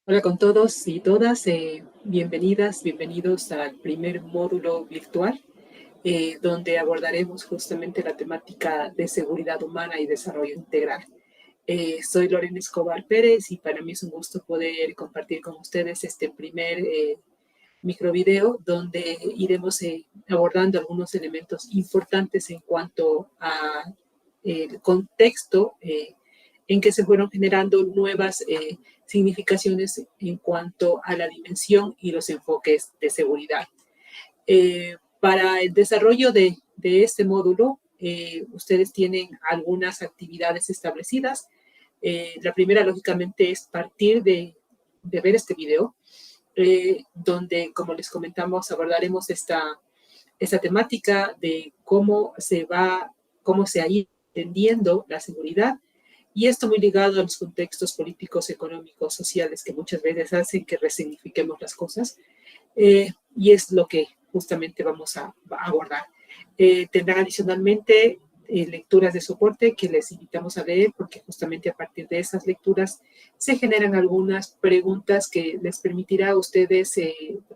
Hola con todos y todas, bienvenidas, bienvenidos al primer módulo virtual, donde abordaremos justamente la temática de seguridad humana y desarrollo integral. Soy Lorena Escobar Pérez y para mí es un gusto poder compartir con ustedes este primer microvideo donde iremos abordando algunos elementos importantes en cuanto a el contexto en que se fueron generando nuevas significaciones en cuanto a la dimensión y los enfoques de seguridad. Para el desarrollo de este módulo, ustedes tienen algunas actividades establecidas. La primera, lógicamente, es partir de ver este video, donde, como les comentamos, abordaremos esta temática de cómo se ha ido entendiendo la seguridad, y esto muy ligado a los contextos políticos, económicos, sociales, que muchas veces hacen que resignifiquemos las cosas, y es lo que justamente vamos a abordar. Tendrán adicionalmente lecturas de soporte que les invitamos a leer, porque justamente a partir de esas lecturas se generan algunas preguntas que les permitirá a ustedes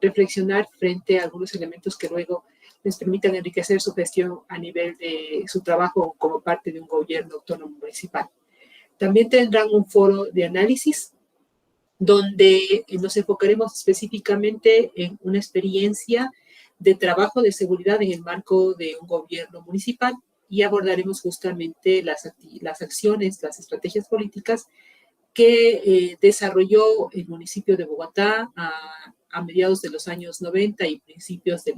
reflexionar frente a algunos elementos que luego les permitan enriquecer su gestión a nivel de su trabajo como parte de un gobierno autónomo municipal. También tendrán un foro de análisis donde nos enfocaremos específicamente en una experiencia de trabajo de seguridad en el marco de un gobierno municipal, y abordaremos justamente las acciones, las estrategias políticas que desarrolló el municipio de Bogotá a mediados de los años 90 y principios de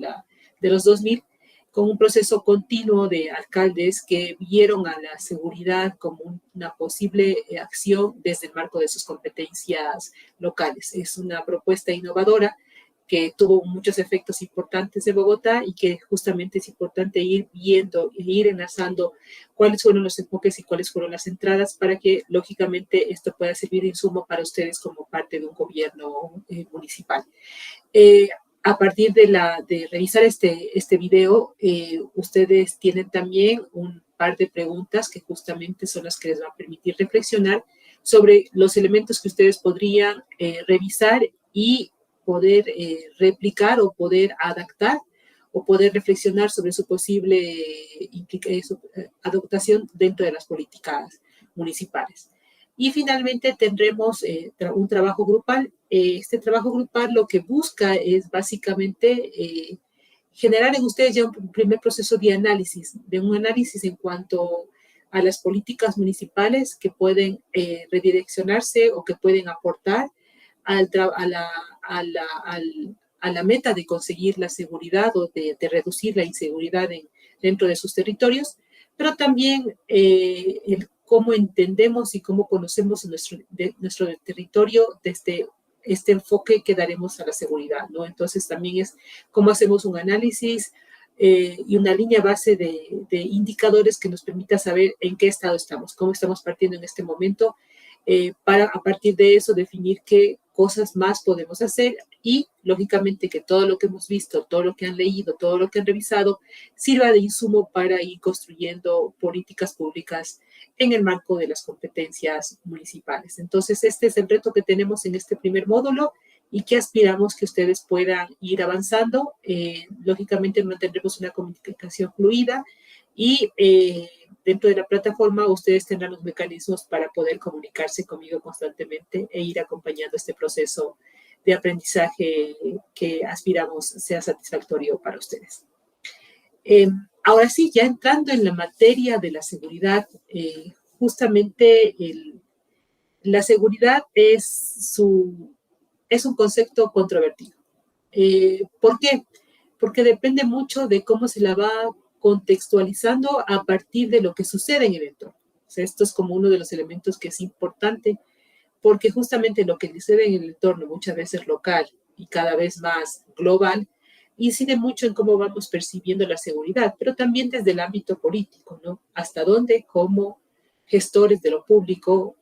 los 2000, con un proceso continuo de alcaldes que vieron a la seguridad como una posible acción desde el marco de sus competencias locales. Es una propuesta innovadora que tuvo muchos efectos importantes en Bogotá y que justamente es importante ir viendo e ir enlazando cuáles fueron los enfoques y cuáles fueron las entradas para que, lógicamente, esto pueda servir de insumo para ustedes como parte de un gobierno municipal. A partir de revisar este video, ustedes tienen también un par de preguntas que justamente son las que les van a permitir reflexionar sobre los elementos que ustedes podrían revisar y poder replicar o poder adaptar o poder reflexionar sobre su posible adaptación dentro de las políticas municipales. Y finalmente tendremos un trabajo grupal. Este trabajo grupal lo que busca es básicamente generar en ustedes ya un primer proceso de un análisis en cuanto a las políticas municipales que pueden redireccionarse o que pueden aportar a la meta de conseguir la seguridad o de reducir la inseguridad dentro de sus territorios, pero también el cómo entendemos y cómo conocemos nuestro territorio desde este enfoque que daremos a la seguridad, ¿no? Entonces también es cómo hacemos un análisis y una línea base de indicadores que nos permita saber en qué estado estamos, cómo estamos partiendo en este momento, para a partir de eso definir qué cosas más podemos hacer y, lógicamente, que todo lo que hemos visto, todo lo que han leído, todo lo que han revisado, sirva de insumo para ir construyendo políticas públicas en el marco de las competencias municipales. Entonces, este es el reto que tenemos en este primer módulo y que aspiramos que ustedes puedan ir avanzando. Lógicamente, mantendremos una comunicación fluida y dentro de la plataforma ustedes tendrán los mecanismos para poder comunicarse conmigo constantemente e ir acompañando este proceso de aprendizaje que aspiramos sea satisfactorio para ustedes. Ahora sí, ya entrando en la materia de la seguridad, justamente la seguridad es un concepto controvertido. ¿Por qué? Porque depende mucho de cómo se la va contextualizando a partir de lo que sucede en el entorno. O sea, esto es como uno de los elementos que es importante, porque justamente lo que sucede en el entorno, muchas veces local y cada vez más global, incide mucho en cómo vamos percibiendo la seguridad, pero también desde el ámbito político, ¿no? Hasta dónde, como gestores de lo público,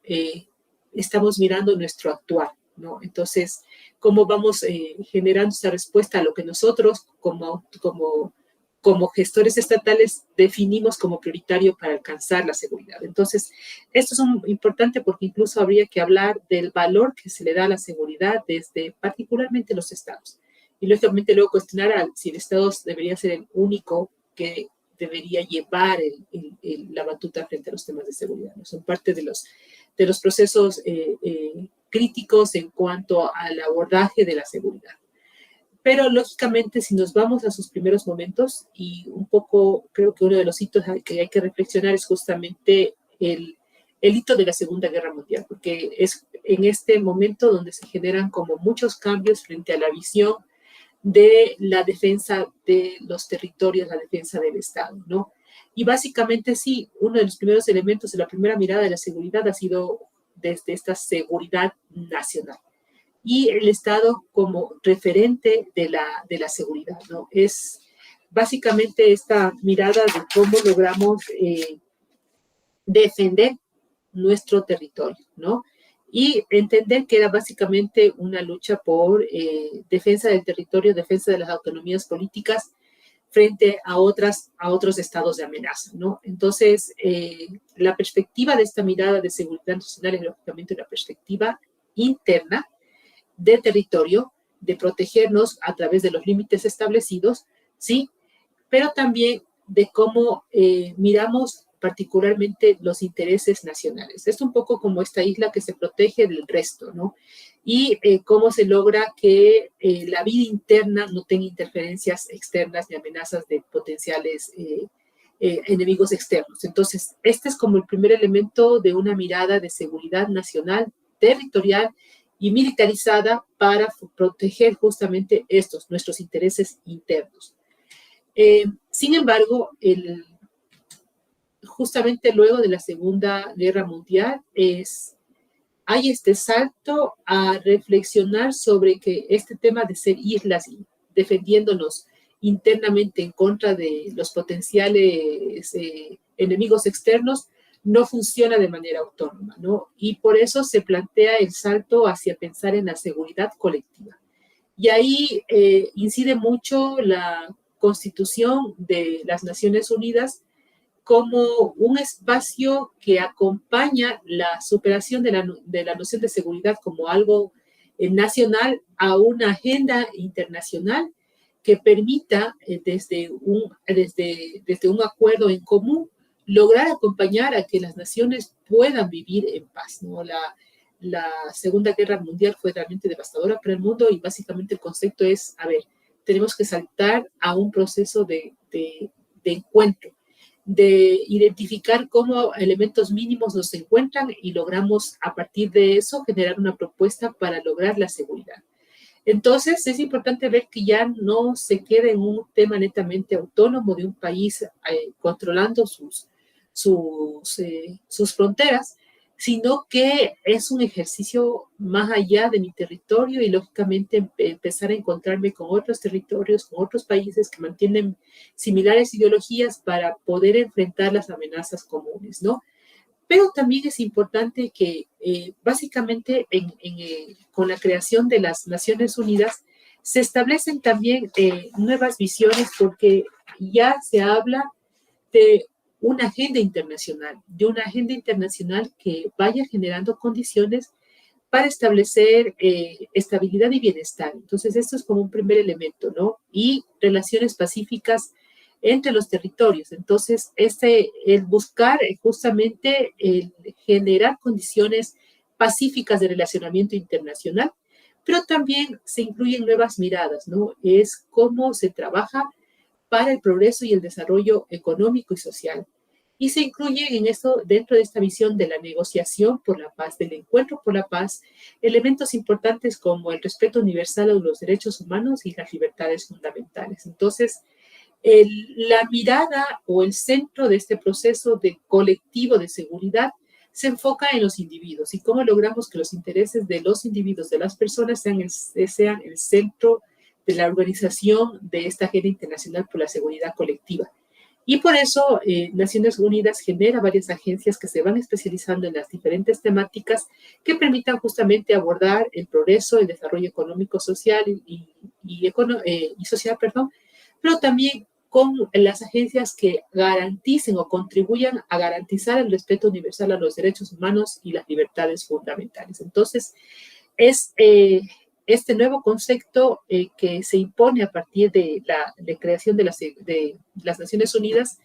estamos mirando nuestro actuar, ¿no? Entonces, cómo vamos generando esa respuesta a lo que nosotros como como gestores estatales definimos como prioritario para alcanzar la seguridad. Entonces, esto es importante porque incluso habría que hablar del valor que se le da a la seguridad desde particularmente los estados. Y lógicamente luego cuestionar si el Estado debería ser el único que debería llevar la batuta frente a los temas de seguridad, ¿no? Son parte de los procesos críticos en cuanto al abordaje de la seguridad. Pero lógicamente si nos vamos a sus primeros momentos, y un poco creo que uno de los hitos que hay que reflexionar es justamente el hito de la Segunda Guerra Mundial, porque es en este momento donde se generan como muchos cambios frente a la visión de la defensa de los territorios, la defensa del Estado, ¿no? Y básicamente sí, uno de los primeros elementos de la primera mirada de la seguridad ha sido desde esta seguridad nacional y el Estado como referente de la seguridad, ¿no? Es básicamente esta mirada de cómo logramos defender nuestro territorio, ¿no? Y entender que era básicamente una lucha por defensa del territorio, defensa de las autonomías políticas frente a otros estados de amenaza, ¿no? Entonces, la perspectiva de esta mirada de seguridad nacional es lógicamente una perspectiva interna de territorio, de protegernos a través de los límites establecidos, ¿sí? Pero también de cómo miramos particularmente los intereses nacionales. Es un poco como esta isla que se protege del resto, ¿no? Y cómo se logra que la vida interna no tenga interferencias externas ni amenazas de potenciales enemigos externos. Entonces, este es como el primer elemento de una mirada de seguridad nacional, territorial y militarizada para proteger justamente nuestros intereses internos. Sin embargo, justamente luego de la Segunda Guerra Mundial hay este salto a reflexionar sobre que este tema de ser islas y defendiéndonos internamente en contra de los potenciales enemigos externos no funciona de manera autónoma, ¿no? Y por eso se plantea el salto hacia pensar en la seguridad colectiva. Y ahí incide mucho la Constitución de las Naciones Unidas como un espacio que acompaña la superación de la noción de seguridad como algo nacional a una agenda internacional que permita desde un acuerdo en común lograr acompañar a que las naciones puedan vivir en paz, ¿no? La Segunda Guerra Mundial fue realmente devastadora para el mundo y básicamente el concepto es, a ver, tenemos que saltar a un proceso de encuentro, de identificar cómo elementos mínimos nos encuentran y logramos a partir de eso generar una propuesta para lograr la seguridad. Entonces es importante ver que ya no se queda en un tema netamente autónomo de un país controlando sus fronteras, sino que es un ejercicio más allá de mi territorio y lógicamente empezar a encontrarme con otros territorios, con otros países que mantienen similares ideologías para poder enfrentar las amenazas comunes, ¿no? Pero también es importante que básicamente con la creación de las Naciones Unidas se establecen también nuevas visiones porque ya se habla de de una agenda internacional que vaya generando condiciones para establecer estabilidad y bienestar. Entonces, esto es como un primer elemento, ¿no? Y relaciones pacíficas entre los territorios. Entonces, el buscar justamente el generar condiciones pacíficas de relacionamiento internacional, pero también se incluyen nuevas miradas, ¿no? Es cómo se trabaja para el progreso y el desarrollo económico y social. Y se incluyen en esto, dentro de esta visión de la negociación por la paz, del encuentro por la paz, elementos importantes como el respeto universal a los derechos humanos y las libertades fundamentales. Entonces, la mirada o el centro de este proceso de colectivo de seguridad se enfoca en los individuos y cómo logramos que los intereses de los individuos, de las personas, sean el centro de la organización de esta agenda internacional por la seguridad colectiva. Y por eso Naciones Unidas genera varias agencias que se van especializando en las diferentes temáticas que permitan justamente abordar el progreso, el desarrollo económico, social y social, perdón, pero también con las agencias que garanticen o contribuyan a garantizar el respeto universal a los derechos humanos y las libertades fundamentales. Entonces, es este nuevo concepto que se impone a partir de la creación de las Naciones Unidas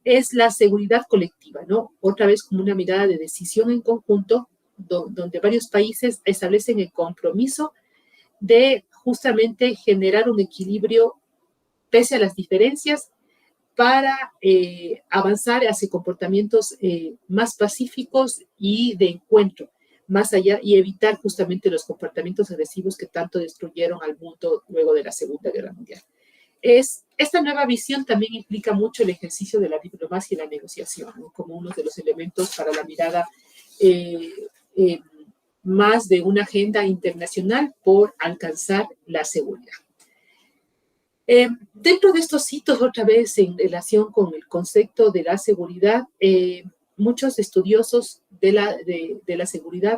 es la seguridad colectiva, ¿no? Otra vez como una mirada de decisión en conjunto, donde varios países establecen el compromiso de justamente generar un equilibrio pese a las diferencias para avanzar hacia comportamientos más pacíficos y de encuentro, más allá, y evitar justamente los comportamientos agresivos que tanto destruyeron al mundo luego de la Segunda Guerra Mundial. Esta nueva visión también implica mucho el ejercicio de la diplomacia y la negociación, ¿no? Como uno de los elementos para la mirada eh, eh, más de una agenda internacional por alcanzar la seguridad. Dentro de estos hitos, otra vez en relación con el concepto de la seguridad, muchos estudiosos de la seguridad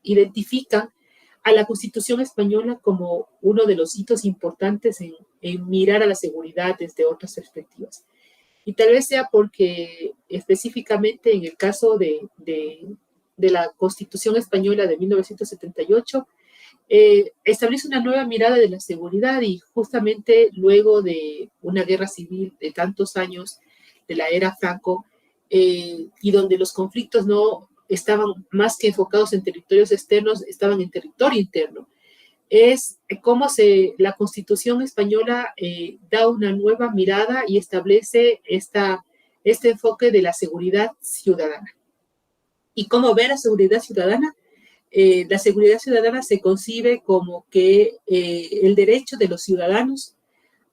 identifican a la Constitución española como uno de los hitos importantes en mirar a la seguridad desde otras perspectivas. Y tal vez sea porque específicamente en el caso de la Constitución española de 1978, establece una nueva mirada de la seguridad y justamente luego de una guerra civil de tantos años, de la era Franco, y donde los conflictos no estaban más que enfocados en territorios externos, estaban en territorio interno. Es cómo la Constitución española da una nueva mirada y establece este enfoque de la seguridad ciudadana. ¿Y cómo ver la seguridad ciudadana? La seguridad ciudadana se concibe como que el derecho de los ciudadanos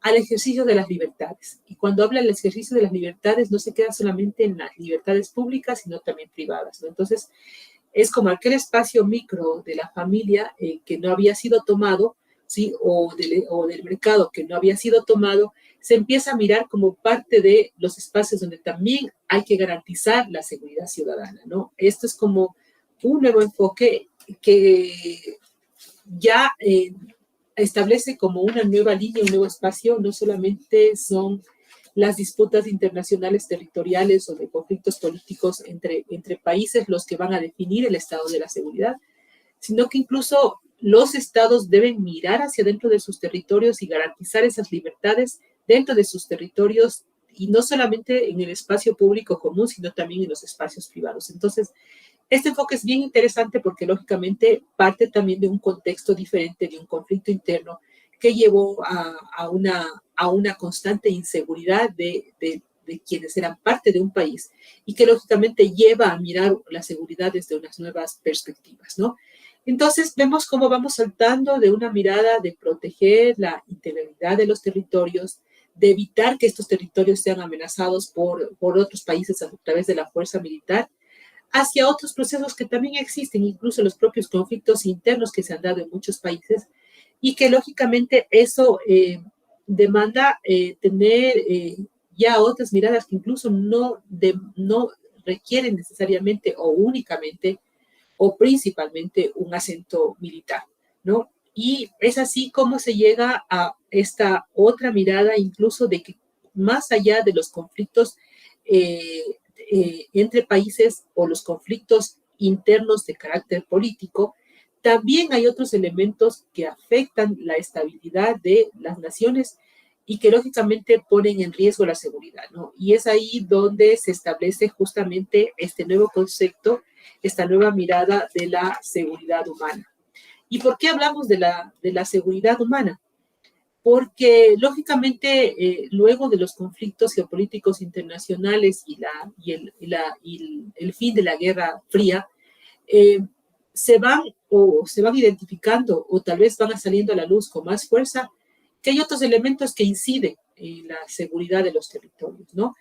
al ejercicio de las libertades. Y cuando habla del ejercicio de las libertades, no se queda solamente en las libertades públicas, sino también privadas, ¿no? Entonces, es como aquel espacio micro de la familia que no había sido tomado, ¿sí? O del mercado que no había sido tomado, se empieza a mirar como parte de los espacios donde también hay que garantizar la seguridad ciudadana, ¿no? Esto es como un nuevo enfoque que ya establece como una nueva línea, un nuevo espacio, no solamente son las disputas internacionales territoriales o de conflictos políticos entre países los que van a definir el estado de la seguridad, sino que incluso los estados deben mirar hacia dentro de sus territorios y garantizar esas libertades dentro de sus territorios y no solamente en el espacio público común, sino también en los espacios privados. Entonces, este enfoque es bien interesante porque lógicamente parte también de un contexto diferente, de un conflicto interno que llevó a una constante inseguridad de quienes eran parte de un país y que lógicamente lleva a mirar la seguridad desde unas nuevas perspectivas, ¿no? Entonces vemos cómo vamos saltando de una mirada de proteger la integridad de los territorios, de evitar que estos territorios sean amenazados por otros países a través de la fuerza militar, hacia otros procesos que también existen, incluso los propios conflictos internos que se han dado en muchos países, y que lógicamente eso demanda tener ya otras miradas que incluso no requieren necesariamente o únicamente o principalmente un acento militar, ¿no? Y es así como se llega a esta otra mirada, incluso de que más allá de los conflictos entre países o los conflictos internos de carácter político, también hay otros elementos que afectan la estabilidad de las naciones y que lógicamente ponen en riesgo la seguridad, ¿no? Y es ahí donde se establece justamente este nuevo concepto, esta nueva mirada de la seguridad humana. ¿Y por qué hablamos de la seguridad humana? Porque lógicamente luego de los conflictos geopolíticos internacionales y el fin de la Guerra Fría, eh, se van identificando o tal vez van saliendo a la luz con más fuerza que hay otros elementos que inciden en la seguridad de los territorios, ¿no?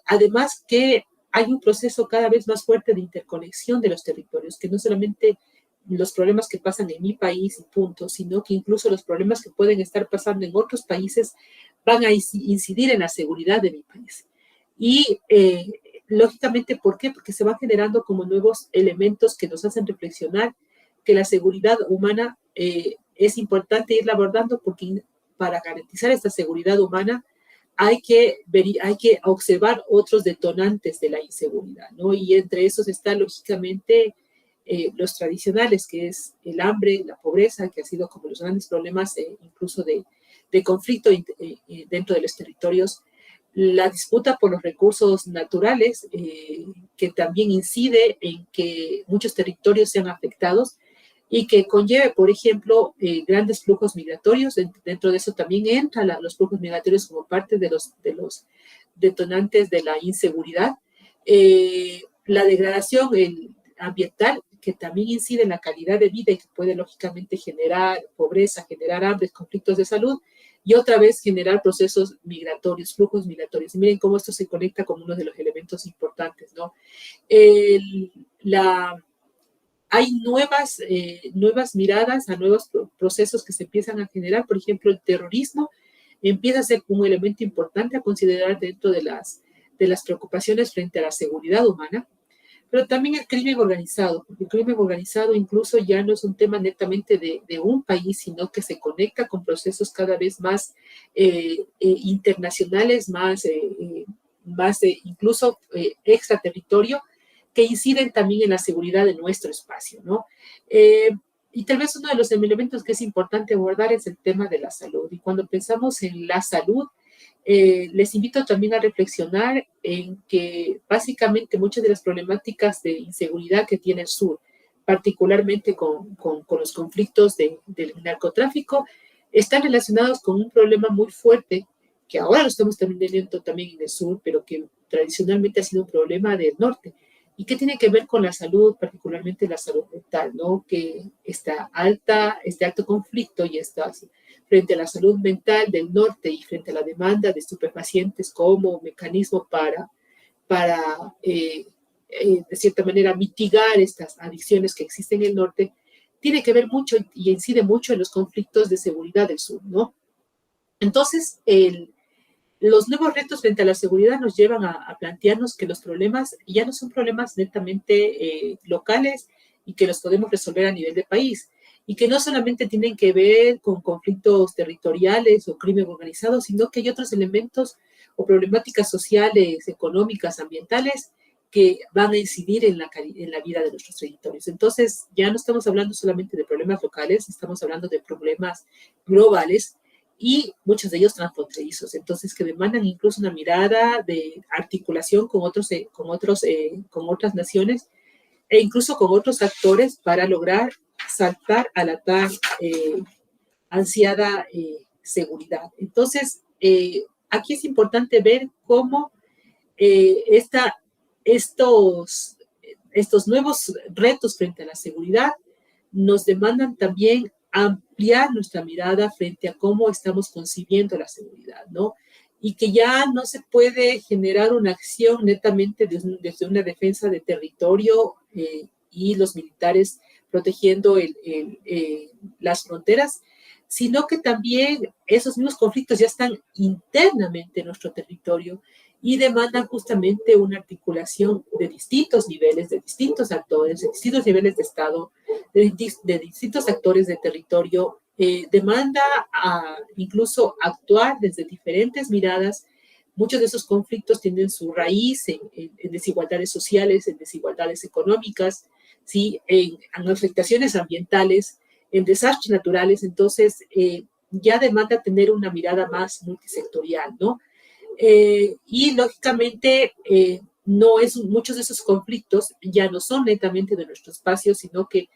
Además que hay un proceso cada vez más fuerte de interconexión de los territorios, que no solamente los problemas que pasan en mi país y punto, sino que incluso los problemas que pueden estar pasando en otros países van a incidir en la seguridad de mi país. Y lógicamente, ¿por qué? Porque se van generando como nuevos elementos que nos hacen reflexionar que la seguridad humana es importante irla abordando porque para garantizar esta seguridad humana, hay que observar otros detonantes de la inseguridad, ¿no? Y entre esos están, lógicamente, los tradicionales, que es el hambre, la pobreza, que ha sido como los grandes problemas incluso de conflicto dentro de los territorios, la disputa por los recursos naturales, que también incide en que muchos territorios sean afectados y que conlleve, por ejemplo, grandes flujos migratorios. Dentro de eso también entran los flujos migratorios como parte de los detonantes de la inseguridad. La degradación ambiental, que también incide en la calidad de vida y que puede lógicamente generar pobreza, generar hambre, conflictos de salud, y otra vez generar procesos migratorios, flujos migratorios. Y miren cómo esto se conecta con uno de los elementos importantes, ¿no? Hay nuevas miradas a nuevos procesos que se empiezan a generar. Por ejemplo, el terrorismo empieza a ser un elemento importante a considerar dentro de las preocupaciones frente a la seguridad humana, pero también el crimen organizado, porque el crimen organizado incluso ya no es un tema netamente de un país, sino que se conecta con procesos cada vez más internacionales, más incluso extraterritorio, que inciden también en la seguridad de nuestro espacio, ¿no? Y tal vez uno de los elementos que es importante abordar es el tema de la salud. Y cuando pensamos en la salud, les invito también a reflexionar en que básicamente muchas de las problemáticas de inseguridad que tiene el sur, particularmente con los conflictos del narcotráfico, están relacionados con un problema muy fuerte que ahora lo estamos teniendo también en el sur, pero que tradicionalmente ha sido un problema del norte, y que tiene que ver con la salud, particularmente la salud mental, ¿no? Que está este alto conflicto y está frente a la salud mental del norte y frente a la demanda de estupefacientes como mecanismo de cierta manera, mitigar estas adicciones que existen en el norte, tiene que ver mucho y incide mucho en los conflictos de seguridad del sur, ¿no? Entonces, los nuevos retos frente a la seguridad nos llevan a plantearnos que los problemas ya no son problemas netamente locales y que los podemos resolver a nivel de país, y que no solamente tienen que ver con conflictos territoriales o crimen organizado, sino que hay otros elementos o problemáticas sociales, económicas, ambientales, que van a incidir en la vida de nuestros territorios. Entonces, ya no estamos hablando solamente de problemas locales, estamos hablando de problemas globales, y muchos de ellos transfronterizos, entonces que demandan incluso una mirada de articulación con otras naciones e incluso con otros actores para lograr saltar a la tan ansiada seguridad. Entonces, aquí es importante ver cómo estos nuevos retos frente a la seguridad nos demandan también ampliar nuestra mirada frente a cómo estamos concibiendo la seguridad, ¿no? Y que ya no se puede generar una acción netamente desde una defensa de territorio y los militares protegiendo las fronteras, sino que también esos mismos conflictos ya están internamente en nuestro territorio y demandan justamente una articulación de distintos niveles, de distintos actores, de distintos niveles de Estado, de distintos actores de territorio, demanda incluso actuar desde diferentes miradas. Muchos de esos conflictos tienen su raíz en desigualdades sociales, en desigualdades económicas, ¿sí? en afectaciones ambientales, en desastres naturales. Entonces, ya demanda tener una mirada más multisectorial, ¿no? Y lógicamente, muchos de esos conflictos ya no son netamente de nuestro espacio, sino que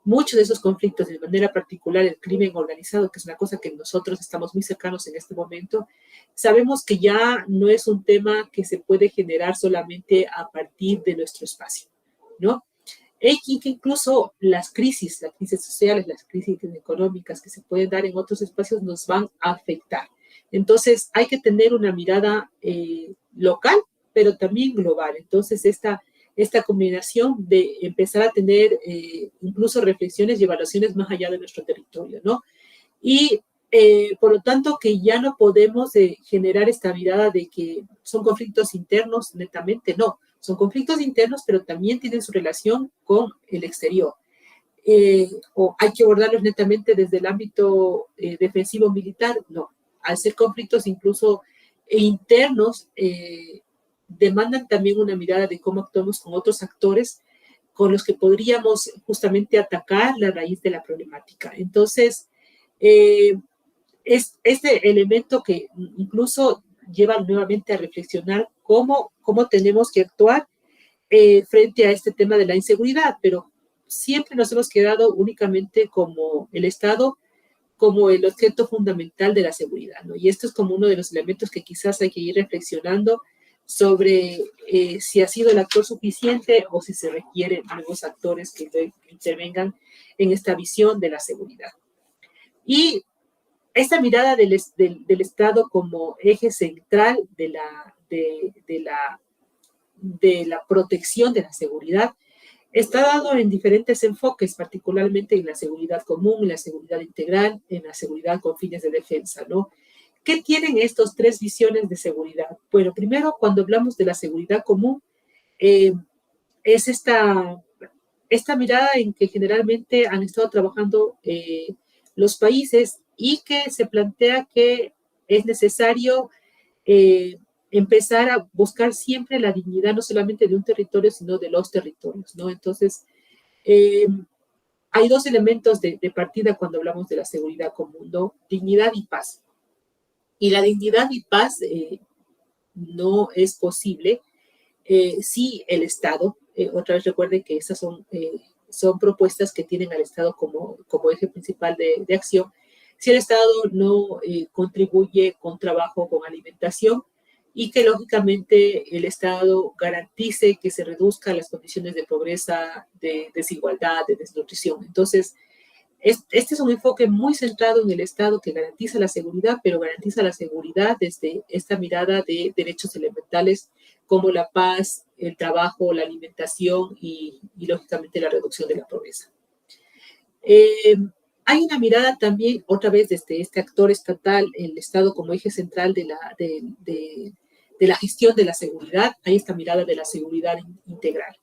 muchos de esos conflictos, de manera particular el crimen organizado, que es una cosa que nosotros estamos muy cercanos en este momento, sabemos que ya no es un tema que se puede generar solamente a partir de nuestro espacio, ¿no? Y que incluso las crisis sociales, las crisis económicas que se pueden dar en otros espacios nos van a afectar. Entonces, hay que tener una mirada local, pero también global. Entonces, esta combinación de empezar a tener incluso reflexiones y evaluaciones más allá de nuestro territorio, ¿no? Y por lo tanto, que ya no podemos generar esta mirada de que son conflictos internos netamente, no. Son conflictos internos, pero también tienen su relación con el exterior. O hay que abordarlos netamente desde el ámbito defensivo militar, no. al ser conflictos incluso internos, demandan también una mirada de cómo actuamos con otros actores con los que podríamos justamente atacar la raíz de la problemática. Entonces, es este elemento que incluso lleva nuevamente a reflexionar cómo tenemos que actuar frente a este tema de la inseguridad, pero siempre nos hemos quedado únicamente como el Estado, como el objeto fundamental de la seguridad, ¿no? Y esto es como uno de los elementos que quizás hay que ir reflexionando sobre si ha sido el actor suficiente o si se requieren nuevos actores que intervengan en esta visión de la seguridad. Y esta mirada del Estado como eje central de la protección de la seguridad está dado en diferentes enfoques, particularmente en la seguridad común, en la seguridad integral, en la seguridad con fines de defensa, ¿no? ¿Qué tienen estas tres visiones de seguridad? Bueno, primero, cuando hablamos de la seguridad común, es esta mirada en que generalmente han estado trabajando los países y que se plantea que es necesario empezar a buscar siempre la dignidad no solamente de un territorio, sino de los territorios, ¿no? Entonces, hay dos elementos de partida cuando hablamos de la seguridad común, ¿no? Dignidad y paz. Y la dignidad y paz no es posible si el Estado, otra vez recuerden que estas son propuestas que tienen al Estado como eje principal de acción, si el Estado no contribuye con trabajo, con alimentación, y que lógicamente el Estado garantice que se reduzcan las condiciones de pobreza, de desigualdad, de desnutrición. Entonces, este es un enfoque muy centrado en el Estado que garantiza la seguridad, pero garantiza la seguridad desde esta mirada de derechos elementales como la paz, el trabajo, la alimentación y lógicamente la reducción de la pobreza. Hay una mirada también, otra vez, desde este actor estatal, el Estado como eje central de la gestión de la seguridad. Hay esta mirada de la seguridad integral.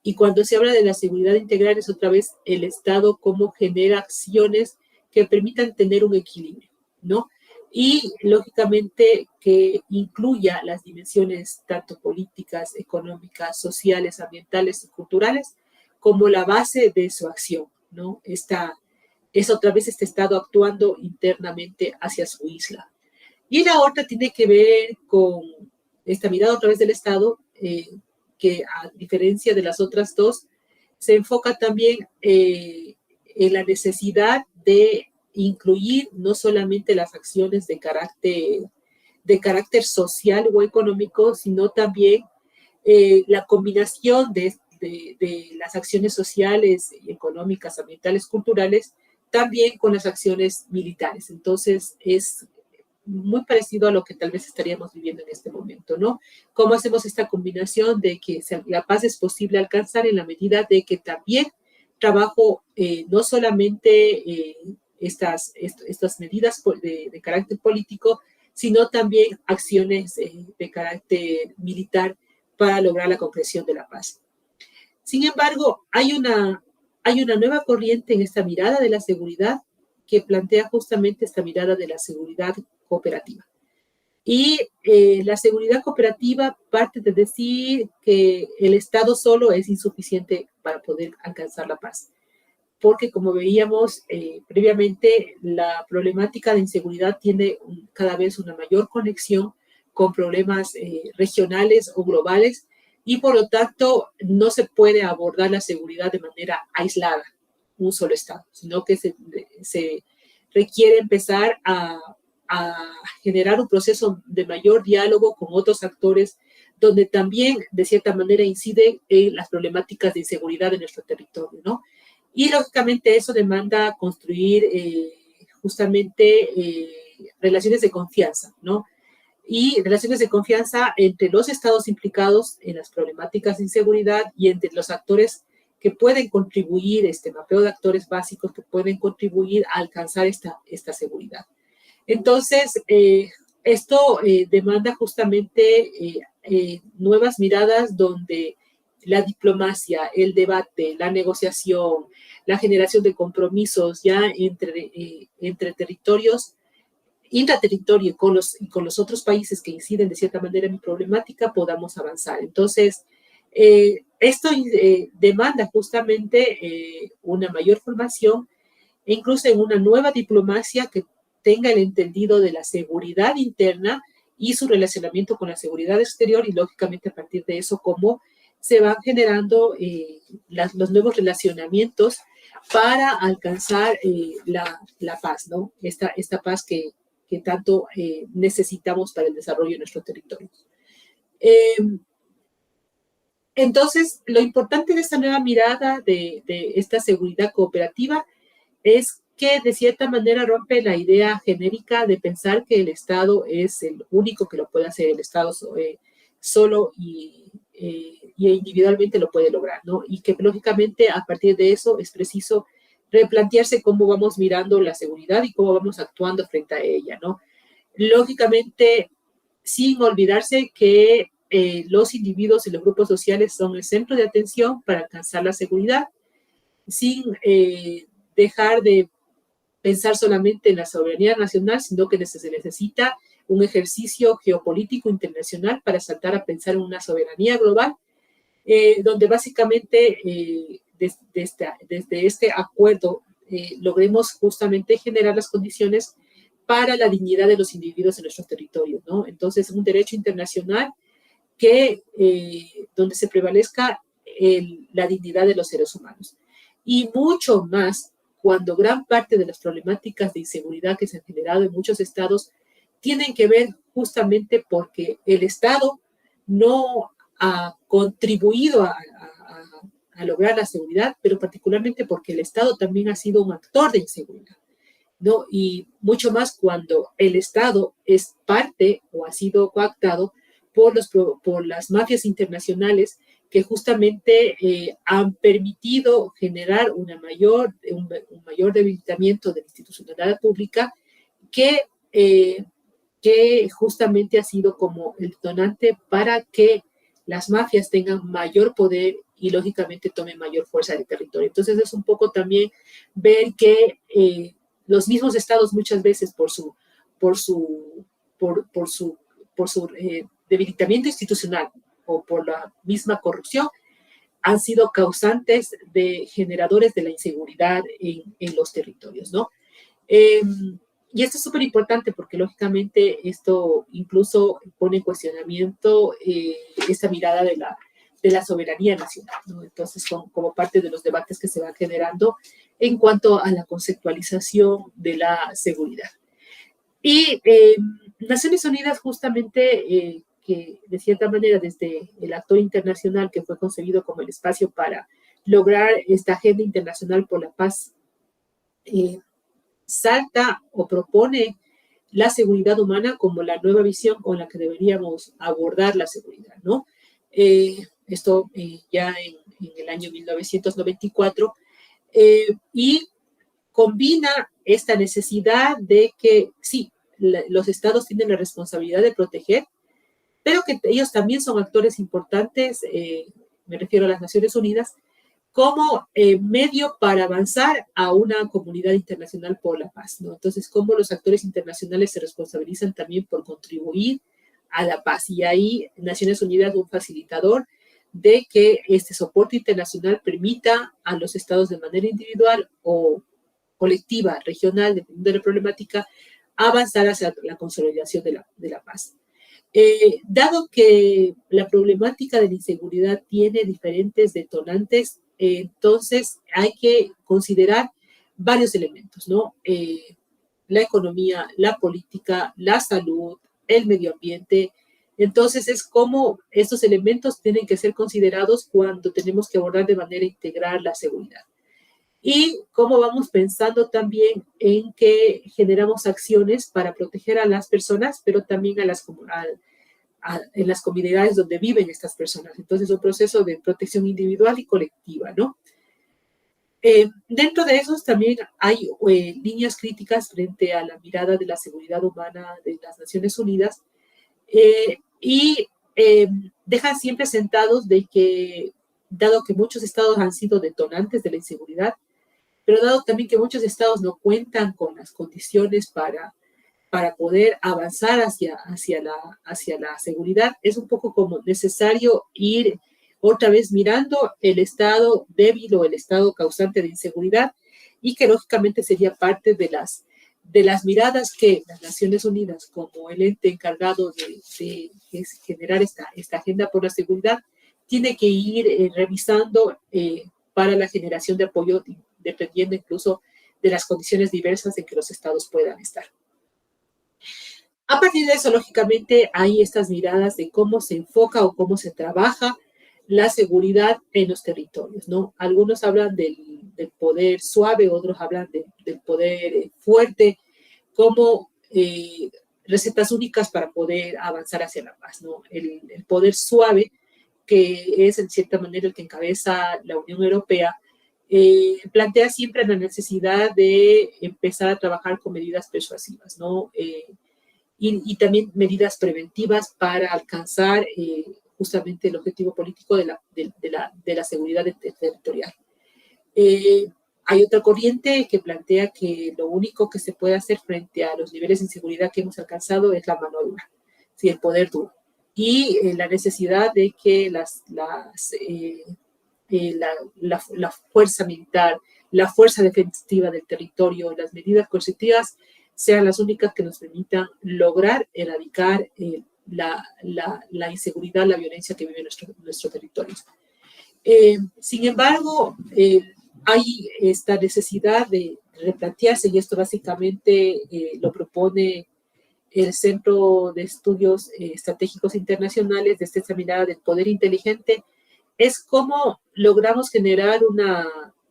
Y cuando se habla de la seguridad integral es otra vez el Estado cómo genera acciones que permitan tener un equilibrio, ¿no? Y lógicamente que incluya las dimensiones tanto políticas, económicas, sociales, ambientales y culturales como la base de su acción, ¿no? Es otra vez este Estado actuando internamente hacia su isla. Y la otra tiene que ver con esta mirada otra vez del Estado, que a diferencia de las otras dos, se enfoca también en la necesidad de incluir no solamente las acciones de carácter social o económico, sino también la combinación de las acciones sociales, económicas, ambientales, culturales, también con las acciones militares. Entonces, es muy parecido a lo que tal vez estaríamos viviendo en este momento, ¿no? ¿Cómo hacemos esta combinación de que la paz es posible alcanzar en la medida de que también trabajo no solamente estas medidas de carácter político, sino también acciones de carácter militar para lograr la concreción de la paz? Sin embargo, hay una nueva corriente en esta mirada de la seguridad que plantea justamente esta mirada de la seguridad cooperativa. Y la seguridad cooperativa parte de decir que el Estado solo es insuficiente para poder alcanzar la paz. Porque como veíamos previamente, la problemática de inseguridad tiene cada vez una mayor conexión con problemas regionales o globales y por lo tanto no se puede abordar la seguridad de manera aislada, un solo Estado, sino que se requiere empezar a generar un proceso de mayor diálogo con otros actores donde también de cierta manera incide en las problemáticas de inseguridad en nuestro territorio, ¿no? Y lógicamente eso demanda construir justamente relaciones de confianza, ¿no? Y relaciones de confianza entre los estados implicados en las problemáticas de inseguridad y entre los actores que pueden contribuir, este mapeo de actores básicos que pueden contribuir a alcanzar esta seguridad. Entonces, esto demanda justamente nuevas miradas donde la diplomacia, el debate, la negociación, la generación de compromisos ya entre territorios intraterritorio y con los otros países que inciden de cierta manera en mi problemática, podamos avanzar. Entonces, esto demanda justamente una mayor formación e incluso en una nueva diplomacia que tenga el entendido de la seguridad interna y su relacionamiento con la seguridad exterior y, lógicamente, a partir de eso, cómo se van generando los nuevos relacionamientos para alcanzar la paz, ¿no? Esta paz que tanto necesitamos para el desarrollo de nuestro territorio. Entonces, lo importante de esta nueva mirada de esta seguridad cooperativa es que de cierta manera rompe la idea genérica de pensar que el Estado es el único que lo puede hacer, el Estado solo y individualmente lo puede lograr, ¿no? Y que lógicamente a partir de eso es preciso replantearse cómo vamos mirando la seguridad y cómo vamos actuando frente a ella, ¿no? Lógicamente, sin olvidarse que los individuos y los grupos sociales son el centro de atención para alcanzar la seguridad, sin dejar de pensar solamente en la soberanía nacional, sino que se necesita un ejercicio geopolítico internacional para saltar a pensar en una soberanía global, donde básicamente desde este acuerdo logremos justamente generar las condiciones para la dignidad de los individuos en nuestros territorios, ¿no? Entonces, un derecho internacional que donde se prevalezca la dignidad de los seres humanos. Y mucho más cuando gran parte de las problemáticas de inseguridad que se han generado en muchos estados tienen que ver justamente porque el Estado no ha contribuido a lograr la seguridad, pero particularmente porque el Estado también ha sido un actor de inseguridad, ¿no? Y mucho más cuando el Estado es parte o ha sido coactado por las mafias internacionales que justamente han permitido generar un mayor debilitamiento de la institucionalidad pública que, que justamente ha sido como el detonante para que las mafias tengan mayor poder y lógicamente tomen mayor fuerza del territorio. Entonces es un poco también ver que los mismos estados muchas veces por su debilitamiento institucional o por la misma corrupción, han sido causantes de generadores de la inseguridad en los territorios, ¿no? Y esto es súper importante porque lógicamente esto incluso pone en cuestionamiento esta mirada de la soberanía nacional, ¿no? Entonces, como parte de los debates que se van generando en cuanto a la conceptualización de la seguridad. Y Naciones Unidas justamente que de cierta manera desde el actor internacional que fue concebido como el espacio para lograr esta agenda internacional por la paz, salta o propone la seguridad humana como la nueva visión con la que deberíamos abordar la seguridad, ¿no? Esto ya en el año 1994 y combina esta necesidad de que sí, los estados tienen la responsabilidad de proteger, pero que ellos también son actores importantes, me refiero a las Naciones Unidas, como medio para avanzar a una comunidad internacional por la paz, ¿no? Entonces, cómo los actores internacionales se responsabilizan también por contribuir a la paz. Y ahí Naciones Unidas es un facilitador de que este soporte internacional permita a los estados de manera individual o colectiva, regional, dependiendo de la problemática, avanzar hacia la consolidación de la paz. Dado que la problemática de la inseguridad tiene diferentes detonantes, entonces hay que considerar varios elementos, ¿no? La economía, la política, la salud, el medio ambiente. Entonces es como estos elementos tienen que ser considerados cuando tenemos que abordar de manera integral la seguridad. Y cómo vamos pensando también en que generamos acciones para proteger a las personas, pero también en las comunidades donde viven estas personas. Entonces, un proceso de protección individual y colectiva, ¿no? Dentro de esos también hay líneas críticas frente a la mirada de la seguridad humana de las Naciones Unidas y dejan siempre sentados de que, dado que muchos estados han sido detonantes de la inseguridad, pero dado también que muchos estados no cuentan con las condiciones para para poder avanzar hacia la seguridad, es un poco como necesario ir otra vez mirando el estado débil o el estado causante de inseguridad, y que lógicamente sería parte de las miradas que las Naciones Unidas, como el ente encargado de generar esta agenda por la seguridad, tiene que ir revisando para la generación de apoyo, dependiendo incluso de las condiciones diversas en que los estados puedan estar. A partir de eso, lógicamente, hay estas miradas de cómo se enfoca o cómo se trabaja la seguridad en los territorios, ¿no? Algunos hablan del poder suave, otros hablan del poder fuerte, como recetas únicas para poder avanzar hacia la paz, ¿no? El poder suave, que es en cierta manera el que encabeza la Unión Europea, plantea siempre la necesidad de empezar a trabajar con medidas persuasivas, ¿no? Y también medidas preventivas para alcanzar justamente el objetivo político de la seguridad territorial. Hay otra corriente que plantea que lo único que se puede hacer frente a los niveles de inseguridad que hemos alcanzado es la mano dura, ¿sí? El poder duro. Y la necesidad de que la fuerza militar, la fuerza defensiva del territorio, las medidas coercitivas sean las únicas que nos permitan lograr erradicar la inseguridad, la violencia que vive nuestro territorio. Sin embargo, hay esta necesidad de replantearse, y esto básicamente lo propone el Centro de Estudios Estratégicos Internacionales, desde esta mirada del poder inteligente, es cómo logramos generar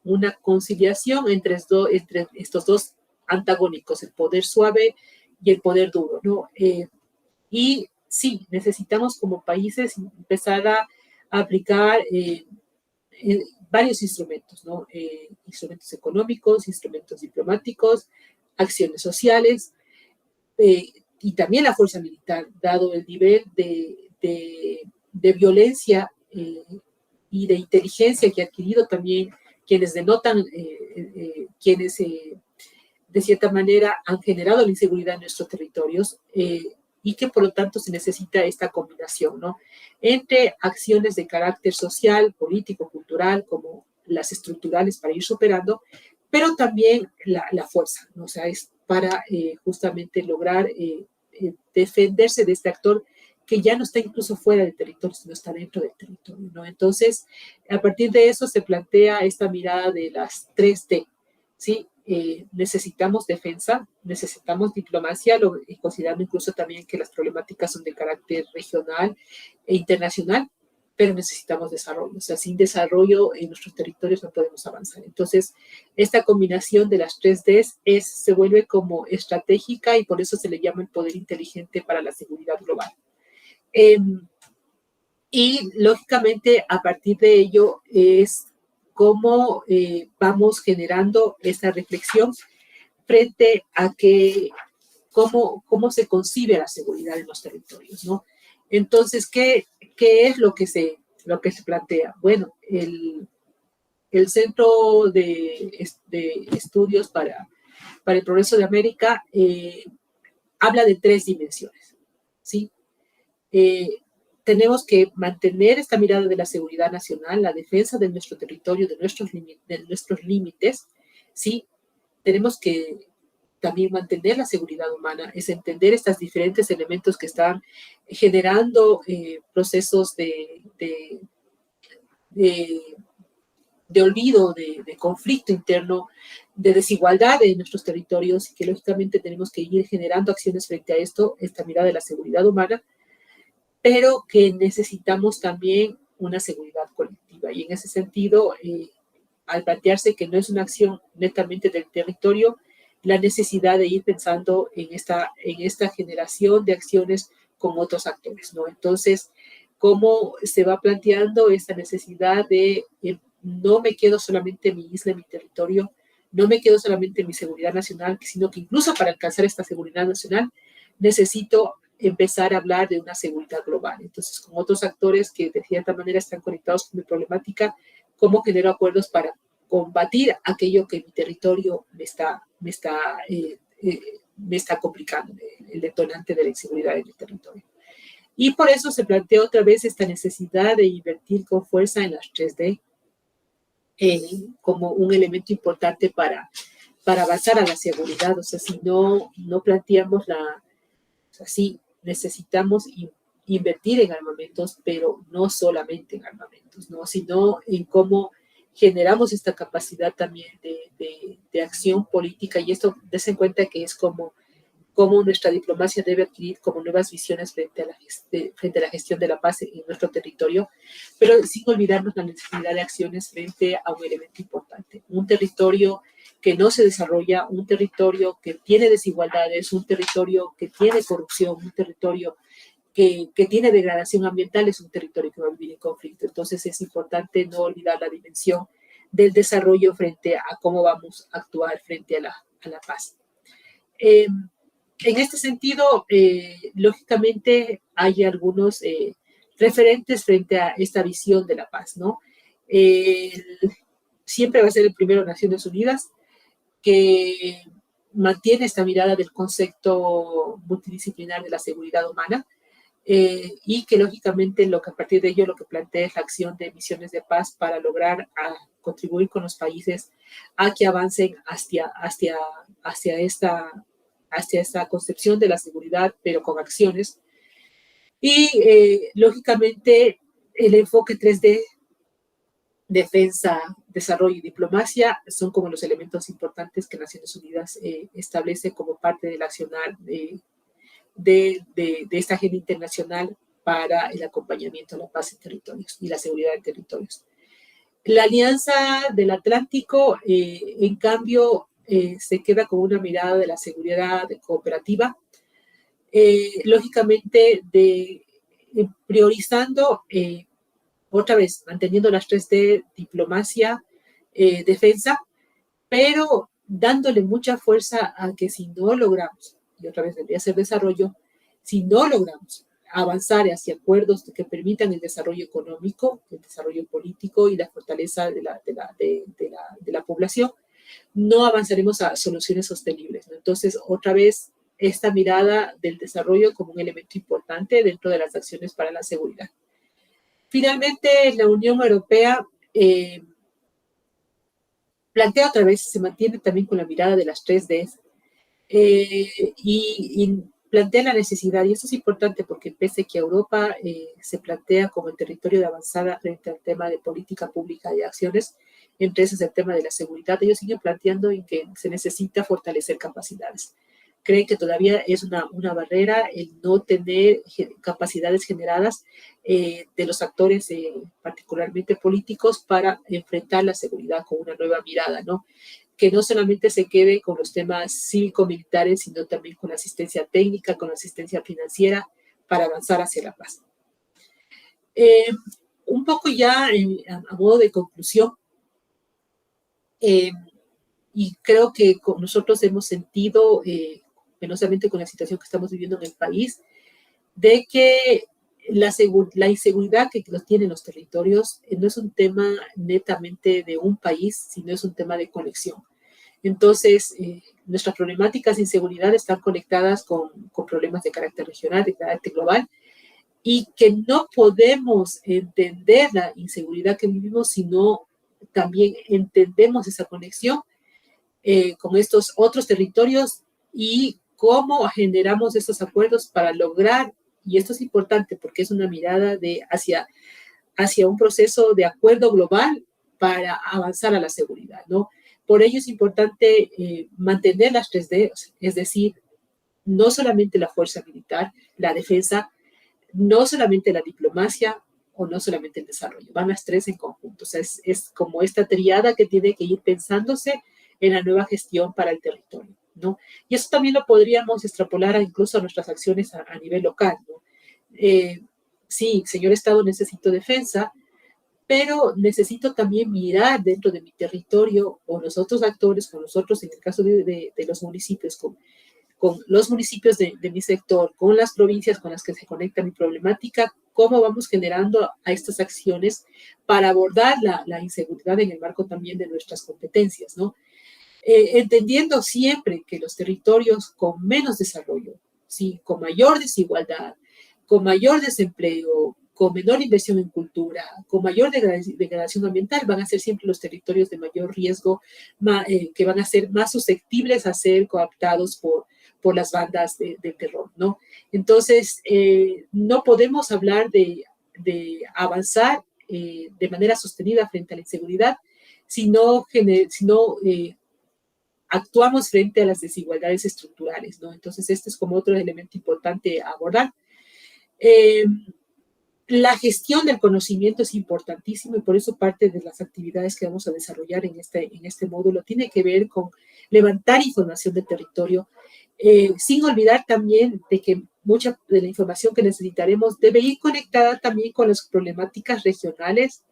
una conciliación entre estos dos antagónicos, el poder suave y el poder duro, ¿no? Y sí, necesitamos como países empezar a aplicar varios instrumentos, ¿no? Instrumentos económicos, instrumentos diplomáticos, acciones sociales, y también la fuerza militar, dado el nivel de violencia y de inteligencia que ha adquirido también quienes denotan, quienes de cierta manera han generado la inseguridad en nuestros territorios, y que por lo tanto se necesita esta combinación, ¿no? Entre acciones de carácter social, político, cultural, como las estructurales para ir superando, pero también la fuerza, ¿no? O sea, es para justamente lograr defenderse de este actor que ya no está incluso fuera del territorio, sino está dentro del territorio, ¿no? Entonces, a partir de eso se plantea esta mirada de las 3D, ¿sí? Necesitamos defensa, necesitamos diplomacia, considerando incluso también que las problemáticas son de carácter regional e internacional, pero necesitamos desarrollo. O sea, sin desarrollo en nuestros territorios no podemos avanzar. Entonces, esta combinación de las 3Ds se vuelve como estratégica, y por eso se le llama el poder inteligente para la seguridad global. Y lógicamente, a partir de ello es cómo vamos generando esa reflexión frente a cómo se concibe la seguridad en los territorios, ¿no? Entonces, ¿qué es lo que se plantea? Bueno, el Centro de Estudios para el Progreso de América habla de 3 dimensiones, ¿sí? Tenemos que mantener esta mirada de la seguridad nacional, la defensa de nuestro territorio, de nuestros límites, ¿sí? Tenemos que también mantener la seguridad humana, es entender estos diferentes elementos que están generando procesos de olvido, de conflicto interno, de desigualdad en nuestros territorios, y que lógicamente tenemos que ir generando acciones frente a esto, esta mirada de la seguridad humana, pero que necesitamos también una seguridad colectiva. Y en ese sentido, al plantearse que no es una acción netamente del territorio, la necesidad de ir pensando en esta generación de acciones con otros actores, ¿no? Entonces, ¿cómo se va planteando esta necesidad de no me quedo solamente en mi isla, en mi territorio, no me quedo solamente en mi seguridad nacional, sino que incluso para alcanzar esta seguridad nacional necesito empezar a hablar de una seguridad global? Entonces, con otros actores que de cierta manera están conectados con mi problemática, ¿cómo genero acuerdos para combatir aquello que mi territorio me está me está complicando el detonante de la inseguridad en el territorio. Y por eso se plantea otra vez esta necesidad de invertir con fuerza en las 3D como un elemento importante para avanzar a la seguridad. O sea, si no planteamos o sea, sí, necesitamos invertir en armamentos, pero no solamente en armamentos, ¿no? Sino en cómo generamos esta capacidad también de acción política. Y esto, des en cuenta que es como nuestra diplomacia debe adquirir como nuevas visiones frente a la gestión de la paz en nuestro territorio, pero sin olvidarnos la necesidad de acciones frente a un elemento importante. Un territorio que no se desarrolla, un territorio que tiene desigualdades, un territorio que tiene corrupción, un territorio que tiene degradación ambiental, es un territorio que va a vivir en conflicto. Entonces es importante no olvidar la dimensión del desarrollo frente a cómo vamos a actuar frente a la paz. En este sentido, lógicamente hay algunos referentes frente a esta visión de la paz, ¿no? Siempre va a ser el primero Naciones Unidas, que mantiene esta mirada del concepto multidisciplinar de la seguridad humana, y que lógicamente a partir de ello lo que plantea es la acción de misiones de paz para lograr contribuir con los países a que avancen hacia esta concepción de la seguridad, pero con acciones. Y lógicamente el enfoque 3D, defensa, desarrollo y diplomacia, son como los elementos importantes que Naciones Unidas establece como parte del accionar de esta agenda internacional para el acompañamiento a la paz en territorios y la seguridad en territorios. La Alianza del Atlántico, en cambio, se queda con una mirada de la seguridad cooperativa, lógicamente priorizando, otra vez, manteniendo las 3D, diplomacia, defensa, pero dándole mucha fuerza a que si no logramos, y otra vez debería ser desarrollo, si no logramos avanzar hacia acuerdos que permitan el desarrollo económico, el desarrollo político y la fortaleza de la población, no avanzaremos a soluciones sostenibles, ¿no? Entonces, otra vez, esta mirada del desarrollo como un elemento importante dentro de las acciones para la seguridad. Finalmente, la Unión Europea plantea otra vez, se mantiene también con la mirada de las 3D, y plantea la necesidad, y esto es importante porque pese que Europa se plantea como el territorio de avanzada frente al tema de política pública y acciones, entre esos el tema de la seguridad, ellos siguen planteando en que se necesita fortalecer capacidades. Creen que todavía es una barrera el no tener capacidades generadas de los actores, particularmente políticos, para enfrentar la seguridad con una nueva mirada, ¿no? Que no solamente se quede con los temas cívico-militares, sino también con la asistencia técnica, con la asistencia financiera, para avanzar hacia la paz. Un poco ya a modo de conclusión, y creo que nosotros hemos sentido, penosamente con la situación que estamos viviendo en el país, de que la inseguridad que los tienen los territorios no es un tema netamente de un país, sino es un tema de conexión. Entonces, nuestras problemáticas de inseguridad están conectadas con problemas de carácter regional, de carácter global, y que no podemos entender la inseguridad que vivimos si no también entendemos esa conexión con estos otros territorios y cómo generamos estos acuerdos para lograr, y esto es importante porque es una mirada hacia un proceso de acuerdo global para avanzar a la seguridad, ¿no? Por ello es importante mantener las 3D, es decir, no solamente la fuerza militar, la defensa, no solamente la diplomacia o no solamente el desarrollo, van las tres en conjunto. O sea, es como esta triada que tiene que ir pensándose en la nueva gestión para el territorio, ¿no? Y eso también lo podríamos extrapolar incluso a nuestras acciones a nivel local, ¿no? Sí, señor Estado, necesito defensa, pero necesito también mirar dentro de mi territorio o los otros actores, con nosotros en el caso de los municipios, con los municipios de mi sector, con las provincias con las que se conecta mi problemática, cómo vamos generando a estas acciones para abordar la inseguridad en el marco también de nuestras competencias, ¿no? entendiendo siempre que los territorios con menos desarrollo, ¿sí? Con mayor desigualdad, con mayor desempleo, con menor inversión en cultura, con mayor degradación ambiental, van a ser siempre los territorios de mayor riesgo, que van a ser más susceptibles a ser cooptados por las bandas de terror, ¿no? Entonces, no podemos hablar de avanzar de manera sostenida frente a la inseguridad si no actuamos frente a las desigualdades estructurales, ¿no? Entonces, este es como otro elemento importante a abordar. La gestión del conocimiento es importantísimo y por eso parte de las actividades que vamos a desarrollar en este módulo tiene que ver con levantar información del territorio, sin olvidar también de que mucha de la información que necesitaremos debe ir conectada también con las problemáticas regionales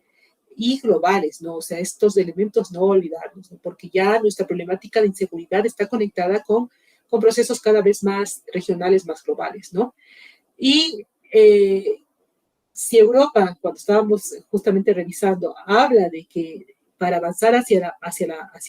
y globales, ¿no? O sea, estos elementos no olvidarlos, ¿no? Porque ya nuestra problemática de inseguridad está conectada con procesos cada vez más regionales, más globales, ¿no? Y si Europa, cuando estábamos justamente revisando, habla de que para avanzar hacia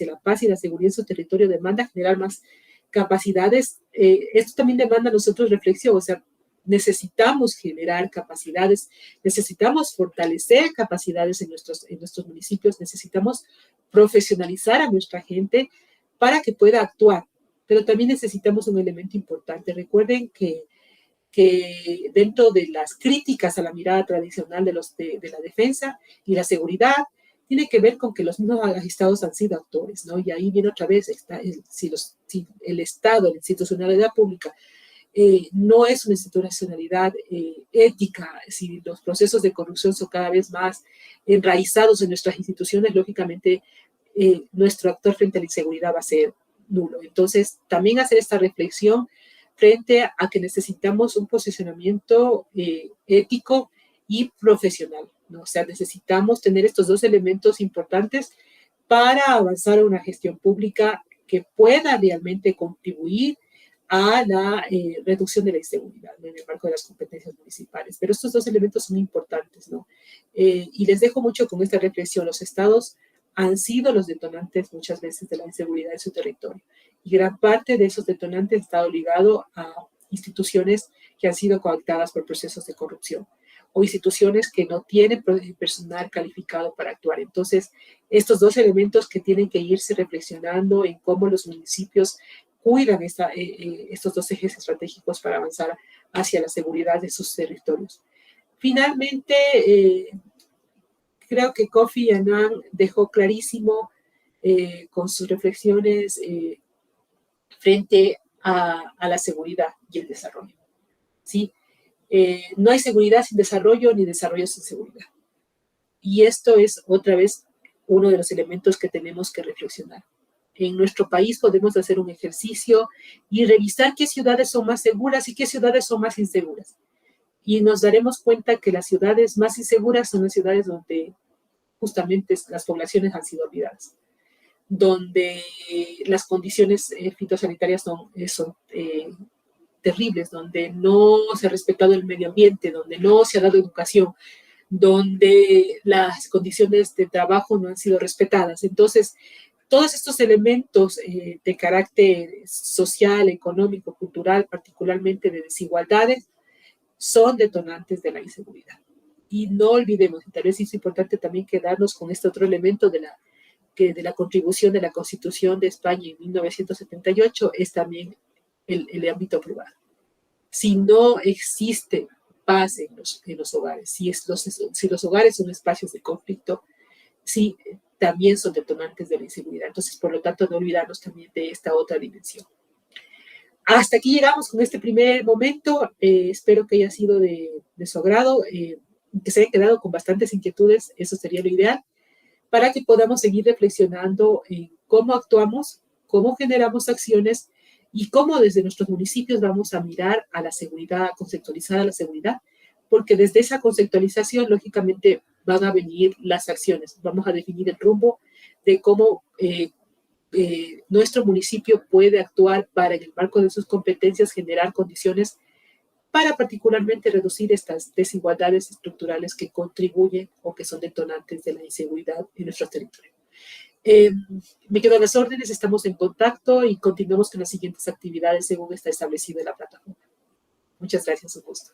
la paz y la seguridad en su territorio demanda generar más capacidades, esto también demanda a nosotros reflexión, o sea, necesitamos generar capacidades, necesitamos fortalecer capacidades en nuestros municipios, necesitamos profesionalizar a nuestra gente para que pueda actuar, pero también necesitamos un elemento importante. Recuerden que dentro de las críticas a la mirada tradicional de la defensa y la seguridad, tiene que ver con que los mismos magistrados han sido actores, ¿no? Y ahí viene otra vez, si el Estado, la institucionalidad pública, no es una institucionalidad ética, si los procesos de corrupción son cada vez más enraizados en nuestras instituciones, lógicamente nuestro actor frente a la inseguridad va a ser nulo. Entonces, también hacer esta reflexión frente a que necesitamos un posicionamiento ético y profesional, ¿no? O sea, necesitamos tener estos dos elementos importantes para avanzar a una gestión pública que pueda realmente contribuir a la reducción de la inseguridad, ¿no? En el marco de las competencias municipales. Pero estos dos elementos son importantes, ¿no? Y les dejo mucho con esta reflexión. Los estados han sido los detonantes muchas veces de la inseguridad en su territorio. Y gran parte de esos detonantes ha estado ligado a instituciones que han sido cooptadas por procesos de corrupción o instituciones que no tienen personal calificado para actuar. Entonces, estos dos elementos que tienen que irse reflexionando en cómo los municipios cuidan estos dos ejes estratégicos para avanzar hacia la seguridad de sus territorios. Finalmente, creo que Kofi Annan dejó clarísimo con sus reflexiones frente a la seguridad y el desarrollo, ¿sí? No hay seguridad sin desarrollo, ni desarrollo sin seguridad. Y esto es, otra vez, uno de los elementos que tenemos que reflexionar. En nuestro país podemos hacer un ejercicio y revisar qué ciudades son más seguras y qué ciudades son más inseguras. Y nos daremos cuenta que las ciudades más inseguras son las ciudades donde justamente las poblaciones han sido olvidadas, donde las condiciones fitosanitarias son terribles, donde no se ha respetado el medio ambiente, donde no se ha dado educación, donde las condiciones de trabajo no han sido respetadas. Entonces, todos estos elementos de carácter social, económico, cultural, particularmente de desigualdades, son detonantes de la inseguridad. Y no olvidemos, y tal vez es importante también quedarnos con este otro elemento de la contribución de la Constitución de España en 1978, es también el ámbito privado. Si no existe paz en los hogares, si los hogares son espacios de conflicto, sí, también son detonantes de la inseguridad. Entonces, por lo tanto, no olvidarnos también de esta otra dimensión. Hasta aquí llegamos con este primer momento. Espero que haya sido de su agrado, que se hayan quedado con bastantes inquietudes, eso sería lo ideal, para que podamos seguir reflexionando en cómo actuamos, cómo generamos acciones y cómo desde nuestros municipios vamos a mirar a la seguridad, a conceptualizar a la seguridad, porque desde esa conceptualización, lógicamente, van a venir las acciones. Vamos a definir el rumbo de cómo nuestro municipio puede actuar para, en el marco de sus competencias, generar condiciones para particularmente reducir estas desigualdades estructurales que contribuyen o que son detonantes de la inseguridad en nuestro territorio. Eh, Me quedo a las órdenes, estamos en contacto y continuamos con las siguientes actividades según está establecido en la plataforma. Muchas gracias, un gusto.